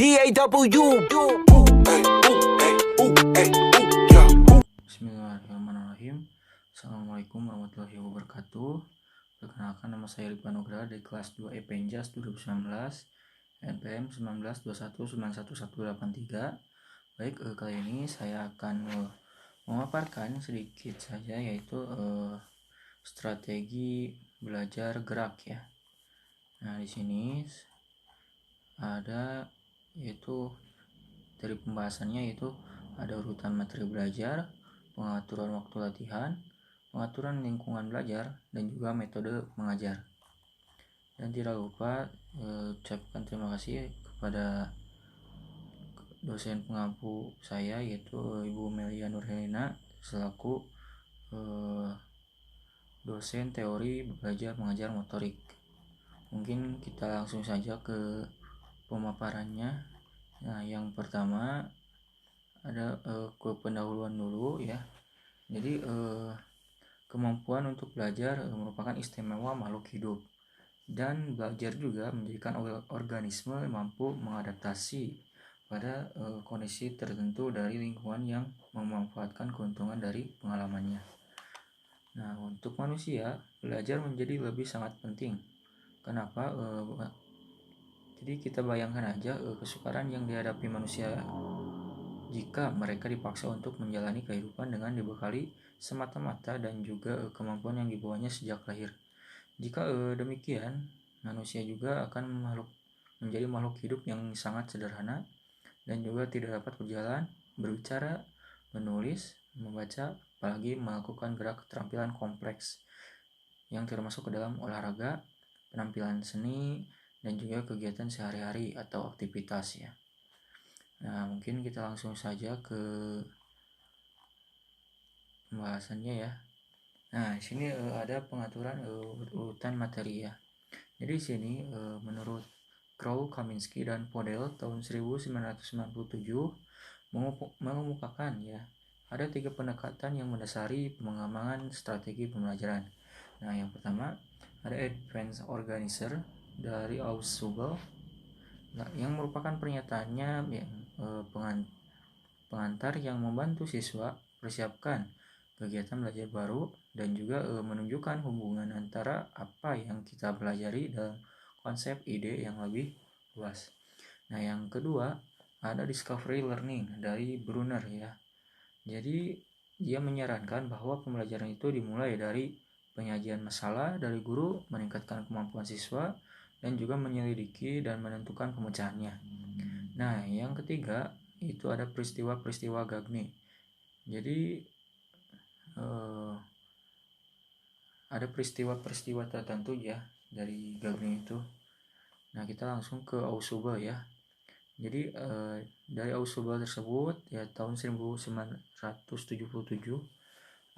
DAW. Bismillahirrahmanirrahim. Assalamualaikum warahmatullahi wabarakatuh. Perkenalkan, nama saya Ridwan Nugraha dari kelas 2 EPENJAS 2019 NPM 1921911183. Baik, kali ini saya akan memaparkan sedikit saja, yaitu strategi belajar gerak ya. Nah, di sini ada yaitu dari pembahasannya, yaitu ada urutan materi belajar, pengaturan waktu latihan, pengaturan lingkungan belajar, dan juga metode mengajar. Dan tidak lupa ucapkan terima kasih kepada dosen pengampu saya, yaitu Ibu Melia Nurhelina selaku dosen teori belajar mengajar motorik. Mungkin kita langsung saja ke pemaparannya. Nah, yang pertama ada pendahuluan dulu ya. Jadi kemampuan untuk belajar merupakan istimewa makhluk hidup, dan belajar juga menjadikan organisme mampu mengadaptasi pada kondisi tertentu dari lingkungan yang memanfaatkan keuntungan dari pengalamannya. Nah, untuk manusia, belajar menjadi lebih sangat penting. Kenapa? Jadi kita bayangkan aja kesukaran yang dihadapi manusia jika mereka dipaksa untuk menjalani kehidupan dengan dibekali semata-mata dan juga kemampuan yang dibawanya sejak lahir. Jika demikian, manusia juga akan menjadi makhluk hidup yang sangat sederhana dan juga tidak dapat berjalan, berbicara, menulis, membaca, apalagi melakukan gerak keterampilan kompleks yang termasuk ke dalam olahraga, penampilan seni, dan juga kegiatan sehari-hari atau aktivitas ya. Nah, mungkin kita langsung saja ke pembahasannya ya. Nah, di sini ada pengaturan urutan materi ya. Jadi di sini menurut Crow, Kaminsky, dan Podell tahun 1997 mengemukakan ya, ada 3 pendekatan yang mendasari pengembangan strategi pembelajaran. Nah, yang pertama ada Advanced Organizer dari Ausubel, yang merupakan pernyataannya pengantar yang membantu siswa persiapkan kegiatan belajar baru dan juga menunjukkan hubungan antara apa yang kita pelajari dalam konsep ide yang lebih luas. Nah, yang kedua ada Discovery Learning dari Brunner ya. Jadi dia menyarankan bahwa pembelajaran itu dimulai dari penyajian masalah dari guru, meningkatkan kemampuan siswa, dan juga menyelidiki dan menentukan pemecahannya. Nah, yang ketiga itu ada peristiwa-peristiwa Gagne. Jadi ada peristiwa-peristiwa tertentu ya dari Gagne itu. Nah, kita langsung ke Ausubel ya. Jadi dari Ausubel tersebut ya tahun 1977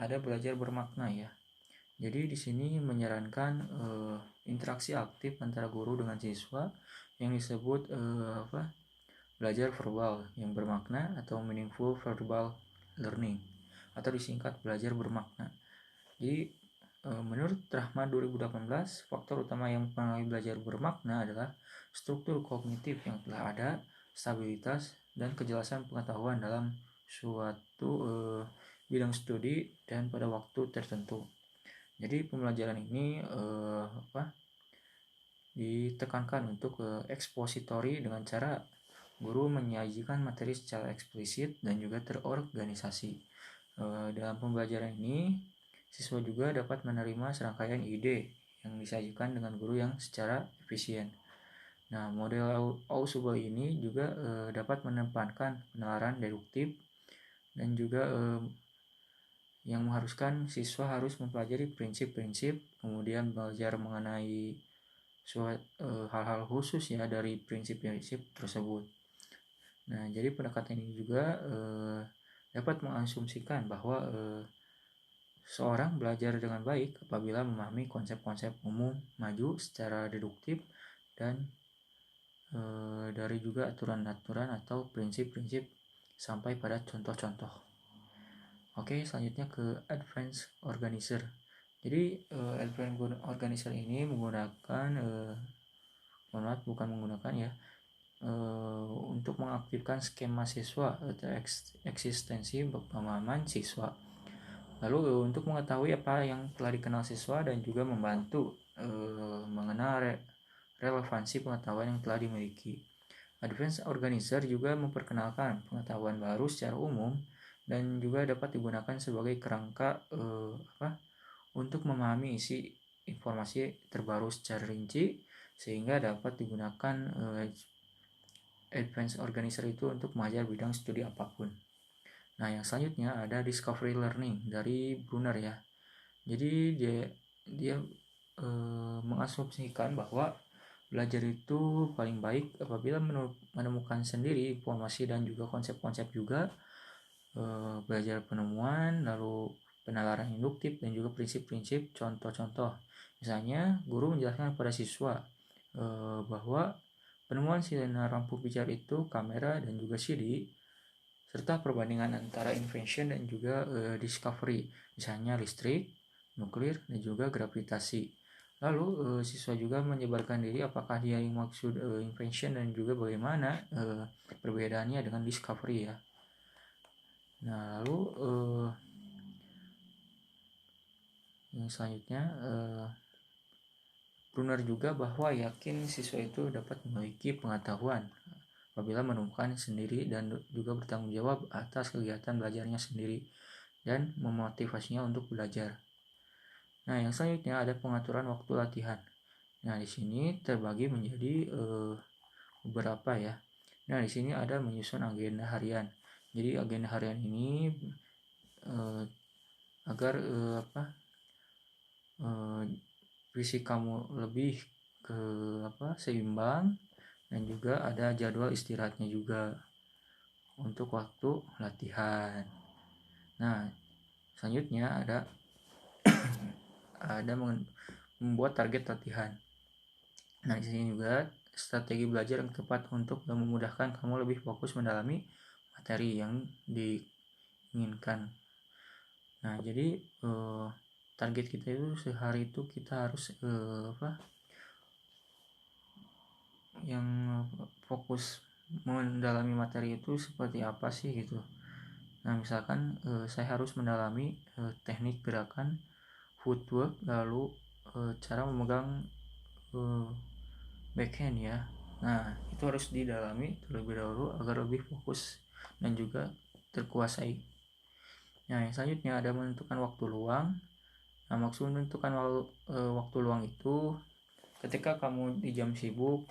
ada belajar bermakna ya. Jadi di sini menyarankan interaksi aktif antara guru dengan siswa yang disebut belajar verbal yang bermakna atau meaningful verbal learning, atau disingkat belajar bermakna. Jadi menurut Rahma 2018, faktor utama yang mempengaruhi belajar bermakna adalah struktur kognitif yang telah ada, stabilitas, dan kejelasan pengetahuan dalam suatu bidang studi dan pada waktu tertentu. Jadi pembelajaran ini ditekankan untuk ekspositori dengan cara guru menyajikan materi secara eksplisit dan juga terorganisasi. Dalam pembelajaran ini, siswa juga dapat menerima serangkaian ide yang disajikan dengan guru yang secara efisien. Nah, model Ausubel ini juga dapat menempatkan penalaran deduktif dan juga yang mengharuskan siswa harus mempelajari prinsip-prinsip, kemudian belajar mengenai hal-hal khusus ya dari prinsip-prinsip tersebut. Nah, jadi pendekatan ini juga dapat mengasumsikan bahwa seorang belajar dengan baik apabila memahami konsep-konsep umum maju secara deduktif dan dari juga aturan-aturan atau prinsip-prinsip sampai pada contoh-contoh. Oke, selanjutnya ke Advanced Organizer. Jadi Advanced Organizer ini menggunakan untuk mengaktifkan skema siswa atau eksistensi pemahaman siswa. Lalu untuk mengetahui apa yang telah dikenal siswa dan juga membantu mengenal relevansi pengetahuan yang telah dimiliki. Advanced Organizer juga memperkenalkan pengetahuan baru secara umum dan juga dapat digunakan sebagai kerangka untuk memahami isi informasi terbaru secara rinci, sehingga dapat digunakan Advanced Organizer itu untuk mengajar bidang studi apapun. Nah, yang selanjutnya ada Discovery Learning dari Brunner ya. Jadi dia mengasumsikan bahwa belajar itu paling baik apabila menemukan sendiri informasi dan juga konsep-konsep juga, belajar penemuan, lalu penalaran induktif dan juga prinsip-prinsip contoh-contoh. Misalnya guru menjelaskan kepada siswa bahwa penemuan sinar lampu pijar itu kamera dan juga CD, serta perbandingan antara invention dan juga discovery, misalnya listrik, nuklir, dan juga gravitasi. Lalu siswa juga menyebarkan diri apakah dia yang maksud invention dan juga bagaimana perbedaannya dengan discovery ya. Nah, lalu yang selanjutnya Brunner juga bahwa yakin siswa itu dapat memiliki pengetahuan apabila menemukan sendiri dan juga bertanggung jawab atas kegiatan belajarnya sendiri dan memotivasinya untuk belajar. Nah, yang selanjutnya ada pengaturan waktu latihan. Nah, di sini terbagi menjadi beberapa ya. Nah, di sini ada menyusun agenda harian. Jadi agenda harian ini agar fisik kamu lebih ke seimbang, dan juga ada jadwal istirahatnya juga untuk waktu latihan. Nah, selanjutnya ada membuat target latihan. Nah, di sini juga strategi belajar yang tepat untuk memudahkan kamu lebih fokus mendalami materi yang diinginkan. Nah, jadi target kita itu sehari itu kita harus yang fokus mendalami materi itu seperti apa sih gitu. Nah, misalkan saya harus mendalami teknik gerakan footwork, lalu cara memegang backhand ya. Nah, itu harus didalami terlebih dahulu agar lebih fokus dan juga terkuasai. Nah, yang selanjutnya ada menentukan waktu luang. Nah, maksud menentukan waktu luang itu ketika kamu di jam sibuk,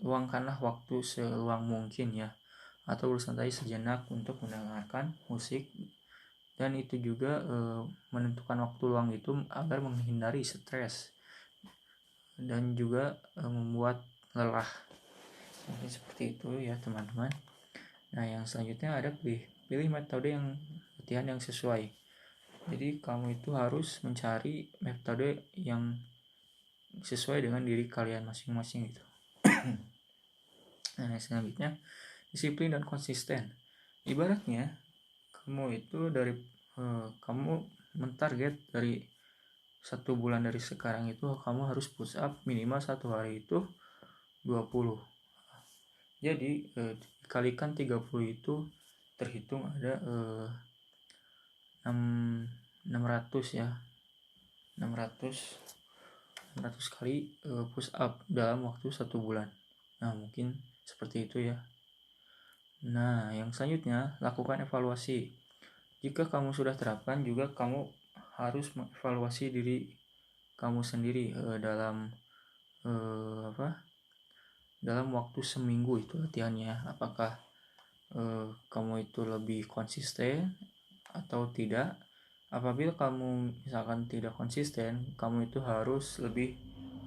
luangkanlah waktu seluang mungkin ya, atau bersantai sejenak untuk mendengarkan musik. Dan itu juga menentukan waktu luang itu agar menghindari stres dan juga membuat lelah. Mungkin seperti itu ya teman-teman. Nah, yang selanjutnya ada pilih metode yang latihan yang sesuai. Jadi kamu itu harus mencari metode yang sesuai dengan diri kalian masing-masing gitu. Nah, selanjutnya disiplin dan konsisten. Ibaratnya kamu itu kamu mentarget dari 1 bulan dari sekarang itu kamu harus push up minimal 1 hari itu 20. Jadi dikalikan 30 itu terhitung ada 600 ya. 600 kali push up dalam waktu 1 bulan. Nah, mungkin seperti itu ya. Nah, yang selanjutnya lakukan evaluasi. Jika kamu sudah terapkan, juga kamu harus mengevaluasi diri kamu sendiri dalam waktu seminggu itu latihannya. Apakah kamu itu lebih konsisten atau tidak? Apabila kamu misalkan tidak konsisten, kamu itu harus lebih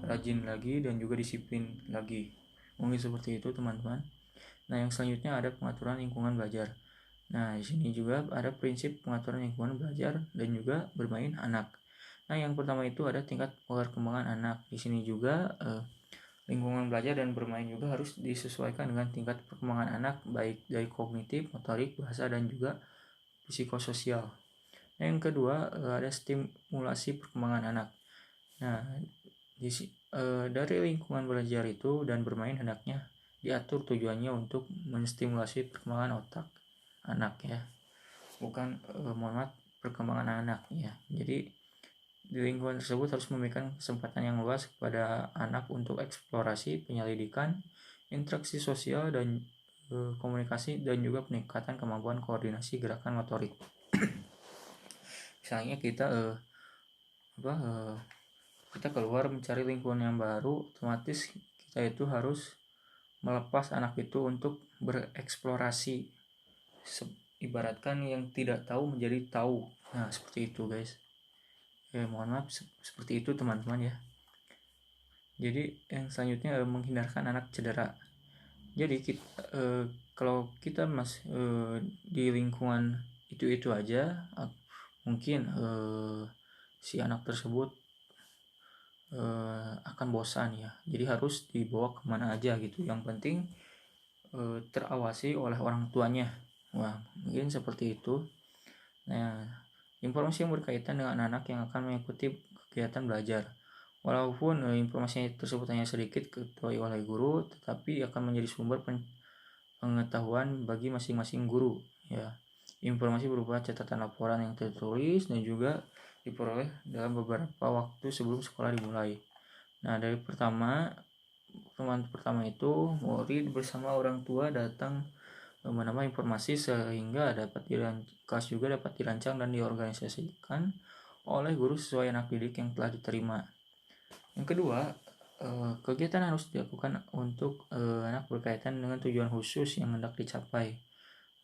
rajin lagi dan juga disiplin lagi. Mungkin seperti itu teman-teman. Nah, yang selanjutnya ada pengaturan lingkungan belajar. Nah, di sini juga ada prinsip pengaturan lingkungan belajar dan juga bermain anak. Nah, yang pertama itu ada tingkat perkembangan anak. Di sini juga lingkungan belajar dan bermain juga harus disesuaikan dengan tingkat perkembangan anak, baik dari kognitif, motorik, bahasa, dan juga psikososial. Nah, yang kedua ada stimulasi perkembangan anak. Nah, dari lingkungan belajar itu dan bermain hendaknya diatur tujuannya untuk menstimulasi perkembangan otak anak ya, bukan perkembangan anak ya. Jadi di lingkungan tersebut harus memberikan kesempatan yang luas kepada anak untuk eksplorasi, penyelidikan, interaksi sosial dan komunikasi, dan juga peningkatan kemampuan koordinasi gerakan motorik. Misalnya kita keluar mencari lingkungan yang baru, otomatis kita itu harus melepas anak itu untuk bereksplorasi, ibaratkan yang tidak tahu menjadi tahu. Nah seperti itu guys. Mohon maaf, seperti itu teman-teman ya. Jadi yang selanjutnya menghindarkan anak cedera. Jadi kalau kita di lingkungan itu aja, mungkin si anak tersebut akan bosan ya. Jadi harus dibawa kemana aja gitu. Yang penting terawasi oleh orang tuanya. Wah, mungkin seperti itu. Nah, informasi yang berkaitan dengan anak yang akan mengikuti kegiatan belajar. Walaupun informasi tersebut hanya sedikit diketahui oleh guru, tetapi akan menjadi sumber pengetahuan bagi masing-masing guru ya. Informasi berupa catatan laporan yang tertulis dan juga diperoleh dalam beberapa waktu sebelum sekolah dimulai. Nah, dari pertama itu murid bersama orang tua datang menambah informasi sehingga kelas juga dapat dirancang dan diorganisasikan oleh guru sesuai anak didik yang telah diterima. Yang kedua, kegiatan harus dilakukan untuk anak berkaitan dengan tujuan khusus yang hendak dicapai.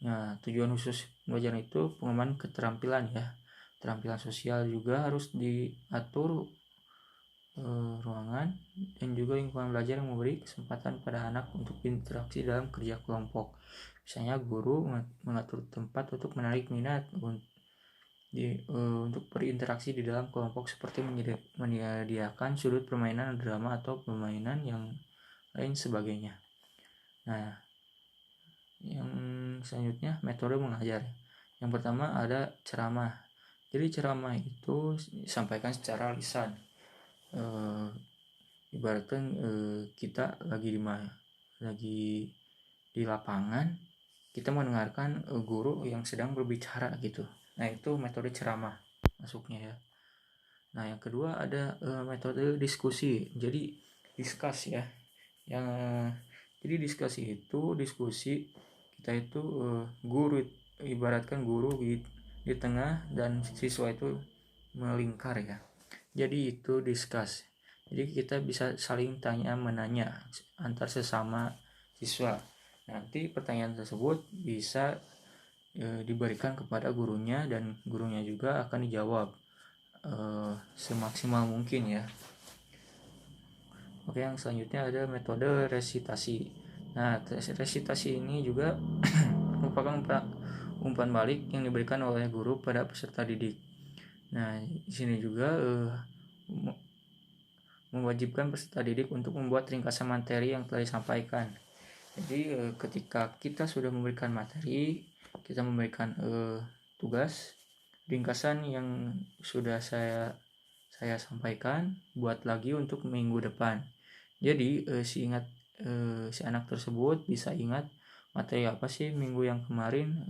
Nah, tujuan khusus belajar itu pengembangan keterampilan ya. Keterampilan sosial juga harus diatur ruangan dan juga lingkungan belajar yang memberi kesempatan pada anak untuk berinteraksi dalam kerja kelompok. Misalnya guru mengatur tempat untuk menarik minat untuk berinteraksi di dalam kelompok, seperti menyediakan sudut permainan drama atau permainan yang lain sebagainya. Nah, yang selanjutnya metode mengajar. Yang pertama ada ceramah. Jadi ceramah itu disampaikan secara lisan. Ibaratkan kita lagi di lapangan, kita mendengarkan guru yang sedang berbicara gitu. Nah, itu metode ceramah masuknya ya. Nah, yang kedua ada metode diskusi. Jadi discuss ya. Jadi diskusi kita itu guru, ibaratkan guru di tengah dan siswa itu melingkar ya. Jadi itu discuss. Jadi kita bisa saling tanya menanya antar sesama siswa. Nanti pertanyaan tersebut bisa diberikan kepada gurunya dan gurunya juga akan dijawab semaksimal mungkin ya. Oke, yang selanjutnya ada metode resitasi. Nah, resitasi ini juga merupakan umpan balik yang diberikan oleh guru pada peserta didik. Nah, di sini juga mewajibkan peserta didik untuk membuat ringkasan materi yang telah disampaikan. Jadi ketika kita sudah memberikan materi, kita memberikan tugas, ringkasan yang sudah saya sampaikan, buat lagi untuk minggu depan. Jadi si anak tersebut bisa ingat materi apa sih minggu yang kemarin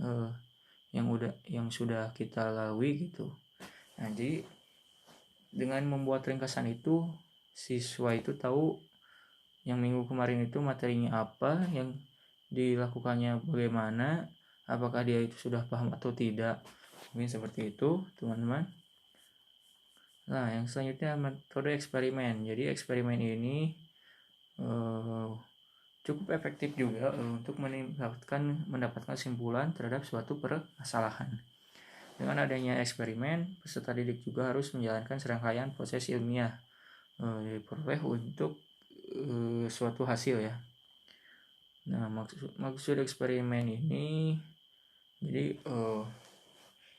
yang sudah kita lalui gitu. Nah, jadi dengan membuat ringkasan itu, siswa itu tahu yang minggu kemarin itu materinya apa, yang dilakukannya bagaimana, apakah dia itu sudah paham atau tidak. Mungkin seperti itu teman-teman. Nah, yang selanjutnya metode eksperimen. Jadi eksperimen ini cukup efektif juga untuk mendapatkan kesimpulan terhadap suatu permasalahan. Dengan adanya eksperimen, peserta didik juga harus menjalankan serangkaian proses ilmiah diperoleh untuk suatu hasil ya. Nah, maksud eksperimen ini jadi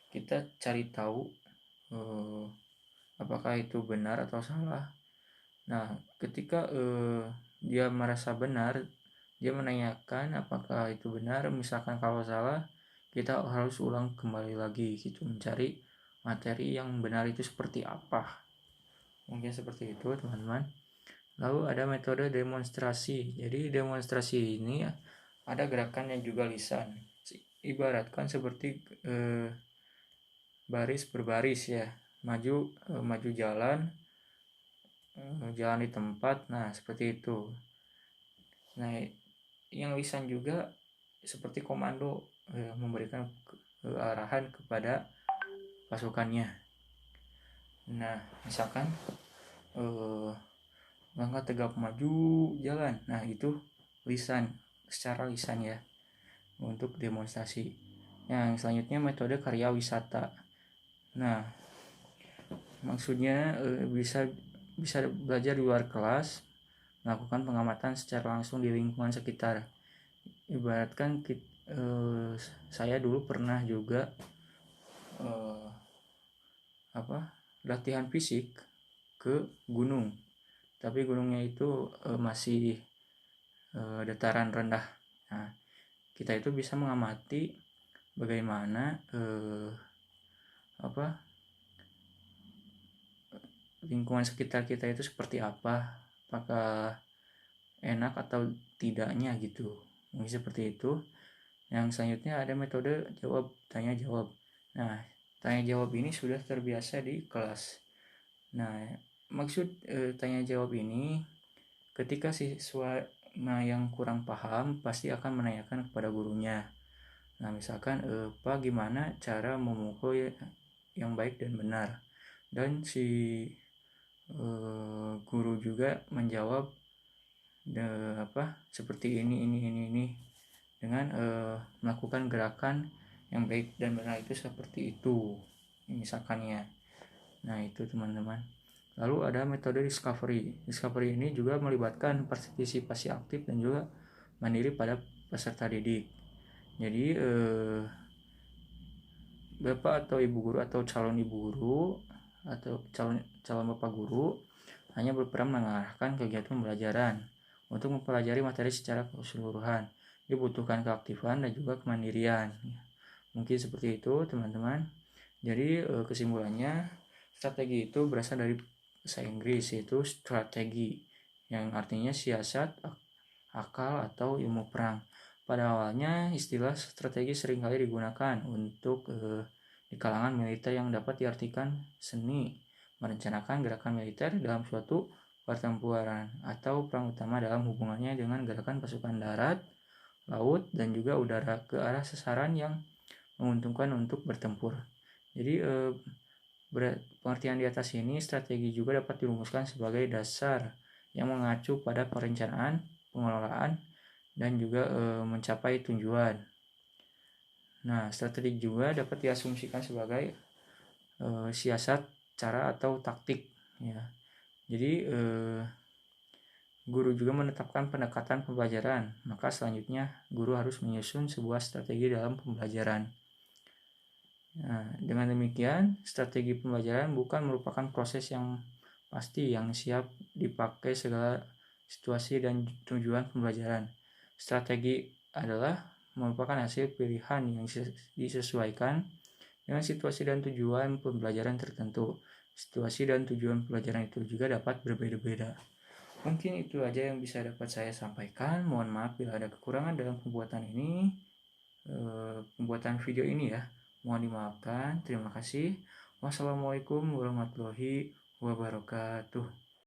kita cari tahu apakah itu benar atau salah. Nah, ketika dia merasa benar, dia menanyakan apakah itu benar. Misalkan kalau salah, kita harus ulang kembali lagi gitu, mencari materi yang benar itu seperti apa. Mungkin seperti itu teman-teman. Lalu ada metode demonstrasi. Jadi demonstrasi ini ada gerakan yang juga lisan. Ibaratkan seperti baris berbaris ya, maju jalan, jalan di tempat. Nah seperti itu. Nah yang lisan juga seperti komando, memberikan arahan kepada pasukannya. Nah misalkan langkah tegap maju jalan. Nah itu lisan, secara lisan ya, untuk demonstrasi. Yang selanjutnya metode karya wisata. Nah maksudnya bisa belajar di luar kelas, melakukan pengamatan secara langsung di lingkungan sekitar. Ibaratkan saya dulu pernah juga latihan fisik ke gunung, tapi gunungnya itu masih dataran rendah. Nah kita itu bisa mengamati bagaimana lingkungan sekitar kita itu seperti apa, apakah enak atau tidaknya gitu, mungkin seperti itu. Yang selanjutnya ada metode tanya jawab. Nah tanya jawab ini sudah terbiasa di kelas. Nah maksud tanya jawab ini, ketika siswa yang kurang paham pasti akan menanyakan kepada gurunya. Nah misalkan Pak, gimana cara memukul yang baik dan benar, dan si guru juga menjawab seperti ini dengan melakukan gerakan yang baik dan benar itu seperti itu misalkannya. Nah itu teman-teman. Lalu ada metode discovery. Discovery ini juga melibatkan partisipasi aktif dan juga mandiri pada peserta didik. Jadi bapak atau ibu guru atau calon ibu guru atau calon bapak guru hanya berperan mengarahkan kegiatan pembelajaran. Untuk mempelajari materi secara keseluruhan dibutuhkan keaktifan dan juga kemandirian. Mungkin seperti itu teman-teman. Jadi kesimpulannya, strategi itu berasal dari bahasa Inggris, yaitu strategi, yang artinya siasat, akal, atau ilmu perang. Pada awalnya istilah strategi seringkali digunakan untuk di kalangan militer yang dapat diartikan seni merencanakan gerakan militer dalam suatu pertempuran atau perang utama dalam hubungannya dengan gerakan pasukan darat, laut, dan juga udara ke arah sasaran yang menguntungkan untuk bertempur. Jadi pengertian di atas ini, strategi juga dapat dirumuskan sebagai dasar yang mengacu pada perencanaan, pengelolaan, dan juga mencapai tujuan. Nah, strategi juga dapat diasumsikan sebagai siasat, cara, atau taktik ya. Jadi guru juga menetapkan pendekatan pembelajaran, maka selanjutnya guru harus menyusun sebuah strategi dalam pembelajaran. Nah, dengan demikian strategi pembelajaran bukan merupakan proses yang pasti yang siap dipakai segala situasi dan tujuan pembelajaran. Strategi adalah merupakan hasil pilihan yang disesuaikan dengan situasi dan tujuan pembelajaran tertentu. Situasi dan tujuan pembelajaran itu juga dapat berbeda-beda. Mungkin itu aja yang bisa dapat saya sampaikan. Mohon maaf bila ada kekurangan dalam pembuatan video ini ya. Mohon dimaafkan. Terima kasih. Wassalamualaikum warahmatullahi wabarakatuh.